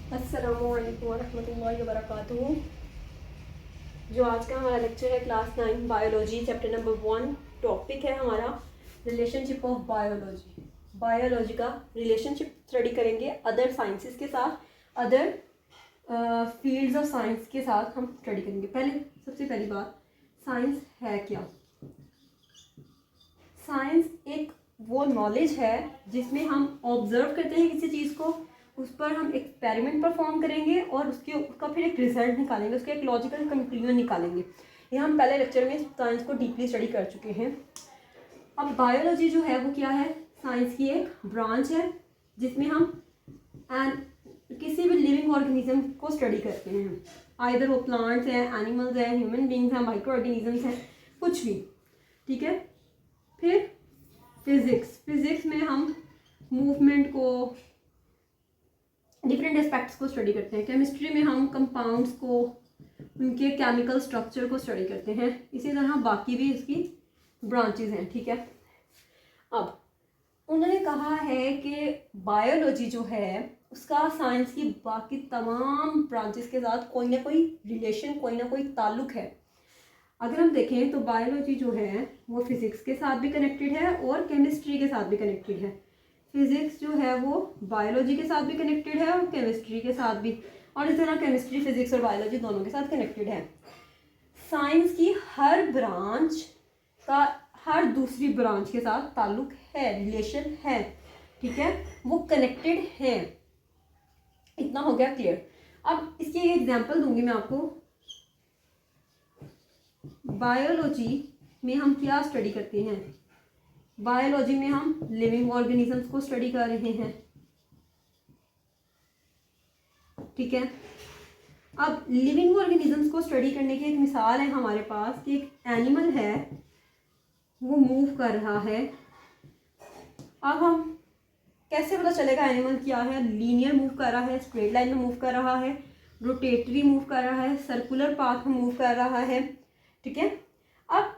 अस्सलामुअलैकुम वरहमतुल्लाहि वबरकातुहू। जो आज का हमारा लेक्चर है class 9 biology chapter number 1। Topic है हमारा रिलेशनशिप ऑफ बायोलॉजी। बायोलॉजी का रिलेशनशिप स्टडी करेंगे अदर साइंसेस के साथ, अदर फील्ड्स ऑफ साइंस के साथ हम स्टडी करेंगे। सबसे पहली बात, साइंस है क्या? साइंस एक वो नॉलेज है जिसमें हम ऑब्जर्व करते हैं किसी चीज़ को, उस पर हम एक्सपेरिमेंट परफॉर्म करेंगे और उसका फिर एक रिजल्ट निकालेंगे, उसका एक लॉजिकल कंक्लूजन निकालेंगे। ये हम पहले लेक्चर में साइंस को डीपली स्टडी कर चुके हैं। अब बायोलॉजी जो है वो क्या है? साइंस की एक ब्रांच है जिसमें हम किसी भी लिविंग ऑर्गेनिज्म को स्टडी करते हैं। आइदर वो प्लांट्स हैं, एनिमल्स हैं, ह्यूमन बींग्स हैं, माइक्रो ऑर्गेनिजम्स हैं, कुछ भी। ठीक है। फिर फिजिक्स में हम मूवमेंट को, डिफरेंट एस्पेक्ट्स को स्टडी करते हैं। केमिस्ट्री में हम कंपाउंड्स को, उनके केमिकल स्ट्रक्चर को स्टडी करते हैं। इसी तरह बाकी भी इसकी ब्रांचेस हैं। ठीक है। अब उन्होंने कहा है कि बायोलॉजी जो है उसका साइंस की बाकी तमाम ब्रांचेस के साथ कोई ना कोई रिलेशन, कोई ना कोई ताल्लुक है। अगर हम देखें तो बायोलॉजी जो है वो फिजिक्स के साथ भी कनेक्टेड है और केमिस्ट्री के साथ भी कनेक्टेड है। फिजिक्स जो है वो बायोलॉजी के साथ भी कनेक्टेड है और केमिस्ट्री के साथ भी, और इस तरह केमिस्ट्री, फिजिक्स और बायोलॉजी दोनों के साथ कनेक्टेड है। साइंस की हर ब्रांच का हर दूसरी ब्रांच के साथ ताल्लुक है, रिलेशन है। ठीक है, वो कनेक्टेड है। इतना हो गया क्लियर। अब इसकी एक एग्जांपल दूंगी मैं आपको। बायोलॉजी में हम क्या स्टडी करते हैं? बायोलॉजी में हम लिविंग ऑर्गेनिजम्स को स्टडी कर रहे हैं। ठीक है। अब लिविंग ऑर्गेनिजम्स को स्टडी करने की एक मिसाल है हमारे पास कि एक एनिमल है, वो मूव कर रहा है। अब हम कैसे पता चलेगा एनिमल क्या है? लीनियर मूव कर रहा है, स्ट्रेट लाइन में मूव कर रहा है, रोटेटरी मूव कर रहा है, सर्कुलर पाथ में मूव कर रहा है। ठीक है। अब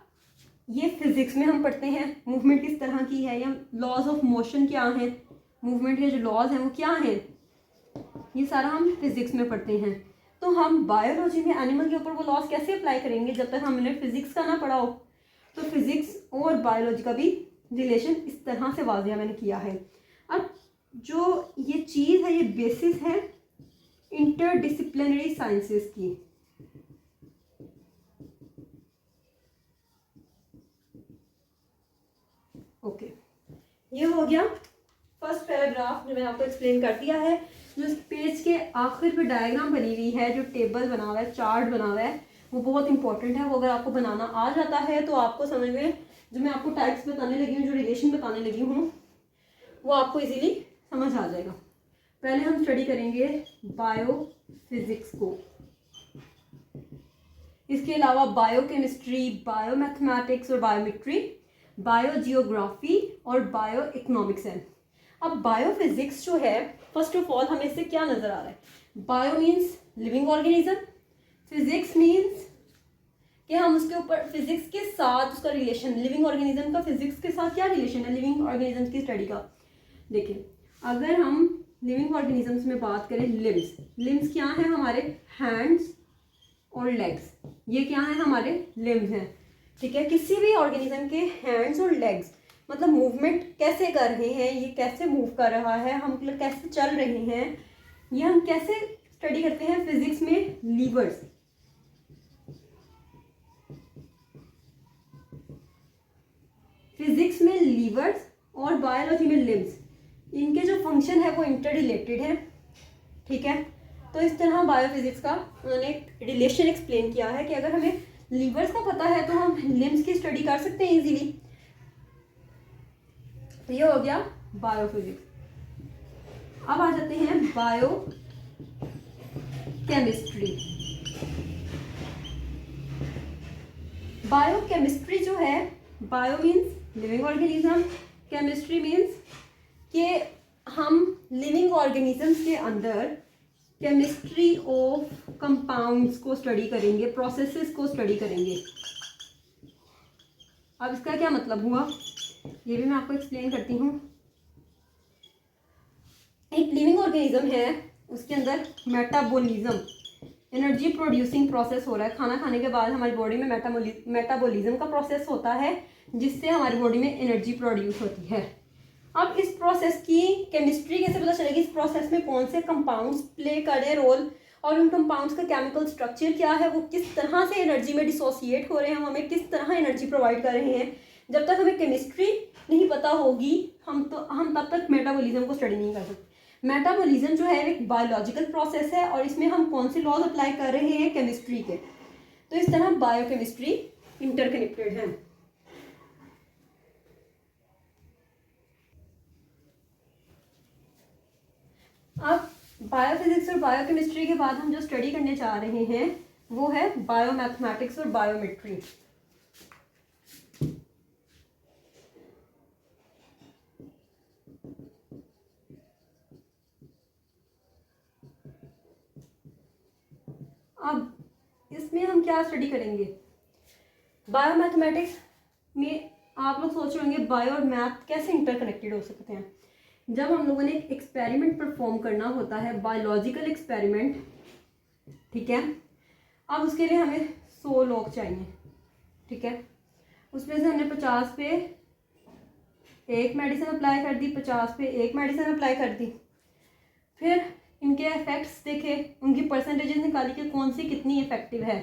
ये फिजिक्स में हम पढ़ते हैं मूवमेंट किस तरह की है, या लॉज ऑफ मोशन क्या है, मूवमेंट के जो लॉज हैं वो क्या हैं, ये सारा हम फिजिक्स में पढ़ते हैं। तो हम बायोलॉजी में एनिमल के ऊपर वो लॉज कैसे अप्लाई करेंगे जब तक हमने फिजिक्स का ना पढ़ा हो? तो फिजिक्स और बायोलॉजी का भी रिलेशन इस तरह से वाज़िया मैंने किया है। अब जो ये चीज़ है, ये बेसिस है इंटरडिसिप्लिनरी साइंसेस की। ओके, ये हो गया फर्स्ट पैराग्राफ जो मैंने आपको एक्सप्लेन कर दिया है। जो इस पेज के आखिर पे डायग्राम बनी हुई है, जो टेबल बना हुआ है, चार्ट बना हुआ है, वो बहुत इंपॉर्टेंट है। वो अगर आपको बनाना आ जाता है तो आपको समझ में, जो मैं आपको टाइप्स बताने लगी हूँ, जो रिलेशन बताने लगी हूँ, वो आपको इजीली समझ आ जाएगा। पहले हम स्टडी करेंगे बायोफिजिक्स को। इसके अलावा बायोकेमिस्ट्री, बायोमैथमेटिक्स और बायोमेट्री, बायोजियोग्राफी और बायो इकोनॉमिक्स है। अब बायोफिजिक्स जो है, फर्स्ट ऑफ ऑल हमें इससे क्या नजर आ रहा है? Bio means living organism, physics means कि हम उसके ऊपर फिजिक्स के साथ उसका रिलेशन, लिविंग ऑर्गेनिज्म का फिजिक्स के साथ क्या रिलेशन है लिविंग ऑर्गेनिज्म की स्टडी का। देखिए, अगर हम लिविंग ऑर्गेनिजम्स में बात करें, लिम्स क्या है? हमारे हैंड्स और लेग्स। ये क्या है? हमारे लिम्स हैं। ठीक है। किसी भी ऑर्गेनिज्म के हैंड्स और लेग्स मतलब मूवमेंट कैसे कर रहे हैं, ये कैसे मूव कर रहा है, हम कैसे चल रहे हैं, ये हम कैसे स्टडी करते हैं फिजिक्स में? लीवर्स। फिजिक्स में लीवर्स और बायोलॉजी में लिम्स, इनके जो फंक्शन है वो इंटर रिलेटेड है। ठीक है। तो इस तरह बायोफिजिक्स का उन्होंने रिलेशन एक्सप्लेन किया है कि अगर हमें लीवर्स का पता है तो हम लिम्स की स्टडी कर सकते हैं इजीली। तो ये हो गया बायोफिजिक्स। अब आ जाते हैं बायो केमिस्ट्री। बायोकेमिस्ट्री जो है, bio means living organism, chemistry means कि हम लिविंग ऑर्गेनिजम्स के अंदर केमिस्ट्री ऑफ कंपाउंड्स को स्टडी करेंगे, प्रोसेसेस को स्टडी करेंगे। अब इसका क्या मतलब हुआ ये भी मैं आपको एक्सप्लेन करती हूँ। एक लिविंग ऑर्गेनिज्म है उसके अंदर मेटाबॉलिज्म, एनर्जी प्रोड्यूसिंग प्रोसेस हो रहा है। खाना खाने के बाद हमारी बॉडी में मेटाबॉलिज्म का प्रोसेस होता है, जिससे हमारी बॉडी में एनर्जी प्रोड्यूस होती है। अब इस प्रोसेस की केमिस्ट्री कैसे पता चलेगी, इस प्रोसेस में कौन से कंपाउंड्स प्ले कर रहे हैं रोल, और उन कंपाउंड्स का केमिकल स्ट्रक्चर क्या है, वो किस तरह से एनर्जी में डिसोसिएट हो रहे हैं, हमें किस तरह एनर्जी प्रोवाइड कर रहे हैं। जब तक हमें केमिस्ट्री नहीं पता होगी हम तब तक मेटाबॉलिज्म को स्टडी नहीं कर सकते। मेटाबॉलिज्म जो है एक बायोलॉजिकल प्रोसेस है, और इसमें हम कौन से लॉज अप्लाई कर रहे हैं, केमिस्ट्री के। तो इस तरह बायोकेमिस्ट्री इंटरकनेक्टेड है। अब बायोफिजिक्स और बायोकेमिस्ट्री के बाद हम जो स्टडी करने जा रहे हैं वो है बायोमैथमेटिक्स और बायोमेट्री। अब इसमें हम क्या स्टडी करेंगे, बायोमैथमेटिक्स में आप लोग सोच रहे होंगे बायो और मैथ कैसे इंटरकनेक्टेड हो सकते हैं। जब हम लोगों ने एक एक्सपेरिमेंट परफॉर्म करना होता है, बायोलॉजिकल एक्सपेरिमेंट, ठीक है, अब उसके लिए हमें 100 लोग चाहिए, ठीक है। उसमें से हमने 50 पे एक मेडिसिन अप्लाई कर दी, 50 पे एक मेडिसिन अप्लाई कर दी, फिर इनके इफेक्ट्स देखे, उनकी परसेंटेजेस निकाली कि कौन सी कितनी इफेक्टिव है।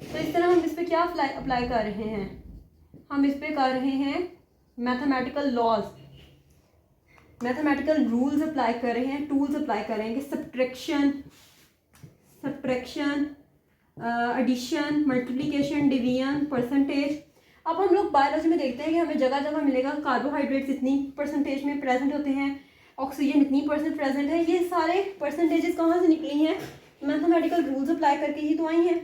तो इस तरह हम इस पर क्या अप्लाई कर रहे हैं, हम इस पर कर रहे हैं mathematical laws, mathematical rules apply कर रहे हैं, टूल्स अप्लाई कर रहे हैं कि subtraction, addition, multiplication, division, percentage. अब हम लोग बायोलॉजी में देखते हैं कि हमें जगह जगह मिलेगा कार्बोहाइड्रेट्स इतनी परसेंटेज में प्रेजेंट होते हैं, ऑक्सीजन इतनी % प्रेजेंट है। ये सारे परसेंटेजेस कहाँ से निकली हैं, मैथमेटिकल रूल्स अप्लाई करके ही तो आई हैं।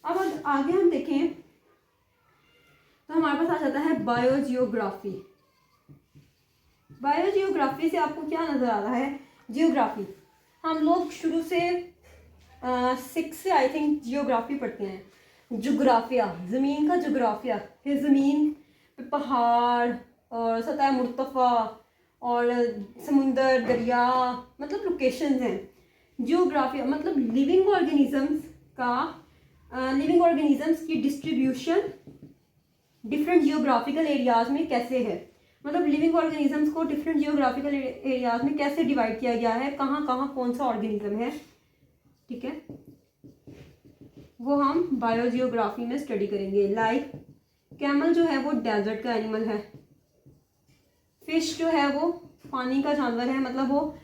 अब आगे हम देखें तो हमारे पास आ जाता है बायोजियोग्राफी। बायोजियोग्राफी से आपको क्या नज़र आ रहा है, जियोग्राफी हम लोग शुरू से 6 से आई थिंक जियोग्राफी पढ़ते हैं। जोग्राफिया, ज़मीन का जोग्राफिया, कि ज़मीन पे पहाड़ और सतह मुर्तफ़ा और समुंदर, दरिया, मतलब लोकेशंस हैं। जियोग्राफिया मतलब लिविंग ऑर्गेनिजम्स की डिस्ट्रीब्यूशन डिफरेंट जियोग्राफिकल एरियाज़ में कैसे है, मतलब लिविंग ऑर्गेनिजम्स को डिफरेंट जियोग्राफिकल एरियाज में कैसे डिवाइड किया गया है, कहाँ कहाँ कौन सा ऑर्गेनिज्म है, ठीक है, वो हम बायोजियोग्राफी में स्टडी करेंगे। लाइक कैमल जो है वो डेजर्ट का एनिमल है, फिश जो है वो पानी का जानवर है, मतलब वो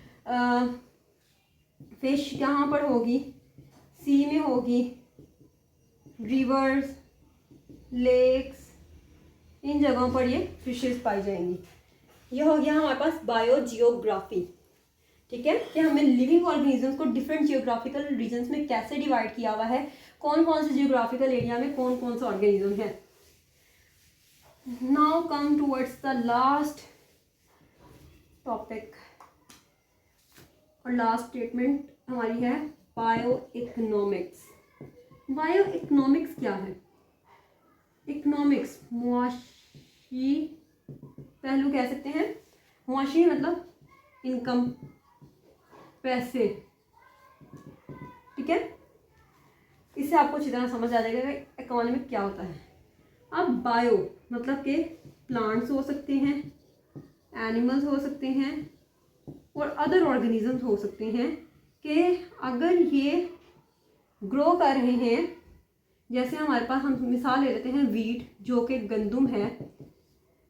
फिश कहाँ पर होगी, सी में होगी, रिवर्स, लेक्स, इन जगहों पर ये फिशेस पाई जाएंगी। ये हो गया हमारे पास बायोजियोग्राफी, ठीक है, कि हमें लिविंग ऑर्गेनिजम्स को डिफरेंट जियोग्राफिकल रीजन्स में कैसे डिवाइड किया हुआ है, कौन कौन से जियोग्राफिकल एरिया में कौन कौन सा ऑर्गेनिज्म है। Now come towards the last topic, और लास्ट स्टेटमेंट हमारी है बायो इकोनॉमिक्स। बायो इकोनॉमिक्स क्या है, इकोनॉमिक्स मुआशी पहलू कह सकते हैं। मुआशी मतलब इनकम, पैसे, ठीक है, इससे आपको अच्छी तरह समझ आ जाएगा कि इकोनॉमिक क्या होता है। अब बायो मतलब कि प्लांट्स हो सकते हैं, एनिमल्स हो सकते हैं, और अदर ऑर्गेनिजम्स हो सकते हैं कि अगर ये ग्रो कर रहे हैं, जैसे हमारे पास हम मिसाल ले लेते हैं वीट, जो कि गंदम है,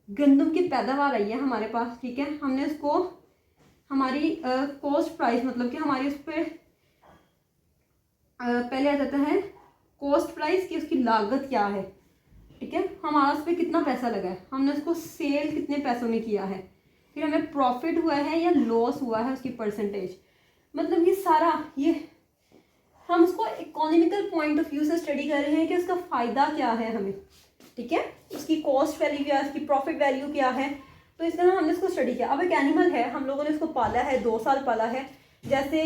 गंदम की पैदावार आई है हमारे पास, ठीक है, हमने उसको हमारी कॉस्ट प्राइस मतलब कि हमारी उस पर पहले आ जाता है कॉस्ट प्राइस कि उसकी लागत क्या है, ठीक है, हमारा उस पर कितना पैसा लगा है, हमने उसको सेल कितने पैसों में किया है, फिर हमें प्रॉफिट हुआ है या लॉस हुआ है, उसकी परसेंटेज, मतलब ये सारा ये हम उसको इकोनॉमिकल पॉइंट ऑफ व्यू से स्टडी कर रहे हैं कि उसका फ़ायदा क्या है हमें, ठीक है, उसकी कॉस्ट वैल्यू क्या है, उसकी प्रॉफिट वैल्यू क्या है। तो इस तरह हमने इसको स्टडी किया। अब एक एनिमल है, हम लोगों ने इसको पाला है, 2 साल पाला है, जैसे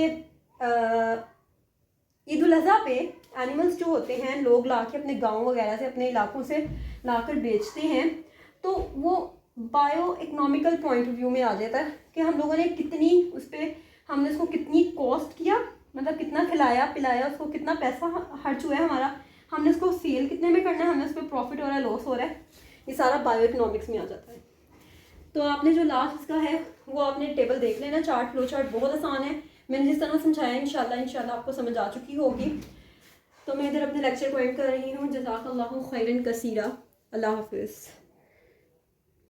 ईद उल अज़हा पे एनिमल्स जो होते हैं लोग ला के अपने गाँव वगैरह से, अपने इलाकों से लाकर बेचते हैं, तो वो bio economical point of view में आ जाता है कि हम लोगों ने कितनी उस पर हमने उसको कितनी कॉस्ट किया, मतलब कितना खिलाया पिलाया, उसको कितना पैसा खर्च हुआ है हमारा, हमने उसको सेल कितने में करना है, हमें उस पर प्रॉफिट हो रहा है लॉस हो रहा है, ये सारा बायो इकोनॉमिक्स में आ जाता है। तो आपने जो लास्ट इसका है वो आपने टेबल देख लेना, चार्ट फ्लो चार्ट बहुत आसान है, मैंने जिस तरह समझाया इंशाल्लाह आपको समझ आ चुकी होगी। तो मैं इधर अपने लेक्चर को एंड कर रही हूँ। जज़ाकल्लाहु खैरन कसीरा। अल्लाह हाफिज़।